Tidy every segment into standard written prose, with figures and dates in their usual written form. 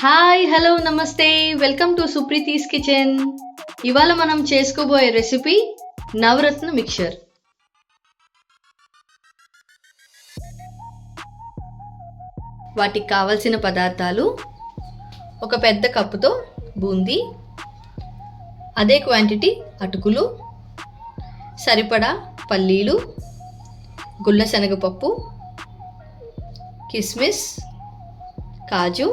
Hi hello నమస్తే welcome to సుప్రీతీస్ kitchen. ఇవాళ మనం చేసుకోబోయే రెసిపీ నవరత్న మిక్చర్. వాటికి కావలసిన పదార్థాలు: ఒక పెద్ద కప్పుతో బూందీ, అదే క్వాంటిటీ అటుకులు, సరిపడా పల్లీలు, గుల్ల శనగపప్పు, కిస్మిస్, కాజు,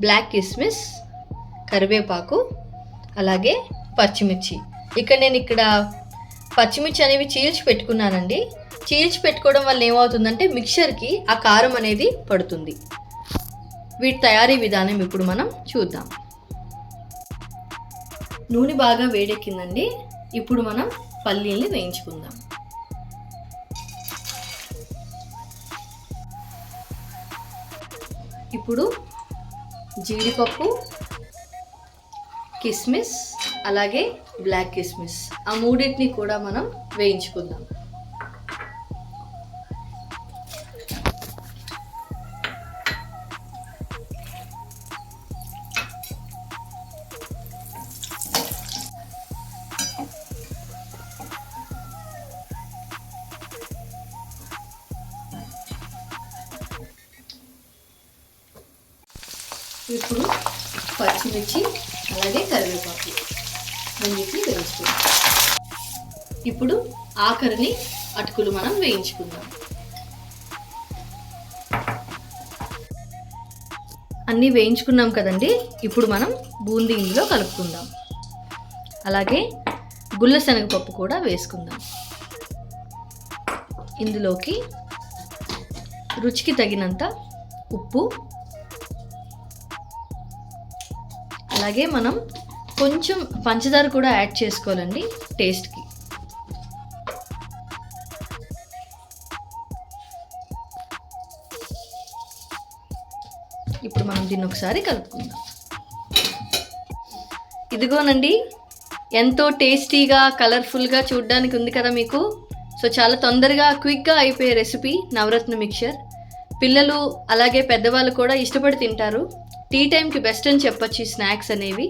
బ్లాక్ కిస్మిస్, కరివేపాకు, అలాగే పచ్చిమిర్చి. నేను పచ్చిమిర్చి అనేవి చీల్చి పెట్టుకున్నానండి. చీల్చి పెట్టుకోవడం వల్ల ఏమవుతుందంటే మిక్చర్కి ఆ కారం అనేది పడుతుంది. వీటి తయారీ విధానం ఇప్పుడు మనం చూద్దాం. నూనె బాగా వేడెక్కిందండి. ఇప్పుడు మనం పల్లీల్ని వేయించుకుందాం. ఇప్పుడు జీడిపప్పు, కిస్మిస్, అలాగే బ్లాక్ కిస్మిస్, ఆ మూడింటిని కూడా మనం వేయించుకుందాం. ఇప్పుడు పచ్చిమిర్చి అలాగే కరివేపాకు రెండింటిని వేయించుకుందాం. ఇప్పుడు ఆఖరిని అటుకులు మనం వేయించుకుందాం. అన్నీ వేయించుకున్నాం కదండి. ఇప్పుడు మనం బూందీ ఇందులో కలుపుకుందాం. అలాగే గుల్ల శనగపప్పు కూడా వేసుకుందాం. ఇందులోకి రుచికి తగినంత ఉప్పు, అలాగే మనం కొంచెం పంచదార కూడా యాడ్ చేసుకోవాలండి టేస్ట్కి. ఇప్పుడు మనం దీన్ని ఒకసారి కలుపుకుందాం. ఇదిగోనండి, ఎంతో టేస్టీగా కలర్ఫుల్గా చూడడానికి ఉంది కదా మీకు. సో చాలా తొందరగా క్విక్గా అయిపోయే రెసిపీ నవరత్న మిక్చర్. పిల్లలు అలాగే పెద్దవాళ్ళు కూడా ఇష్టపడి తింటారు. టీ టైంకి బెస్ట్ అని చెప్పొచ్చు ఈ స్నాక్స్ అనేవి.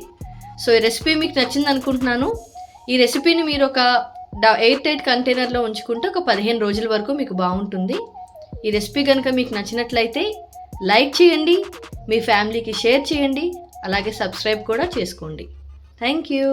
సో ఈ రెసిపీ మీకు నచ్చింది అనుకుంటున్నాను. ఈ రెసిపీని మీరు ఒక ఎయిర్ టైట్ కంటైనర్లో ఉంచుకుంటే ఒక 15 రోజుల వరకు మీకు బాగుంటుంది. ఈ రెసిపీ కనుక మీకు నచ్చినట్లయితే లైక్ చేయండి, మీ ఫ్యామిలీకి షేర్ చేయండి, అలాగే సబ్స్క్రైబ్ కూడా చేసుకోండి. Thank you.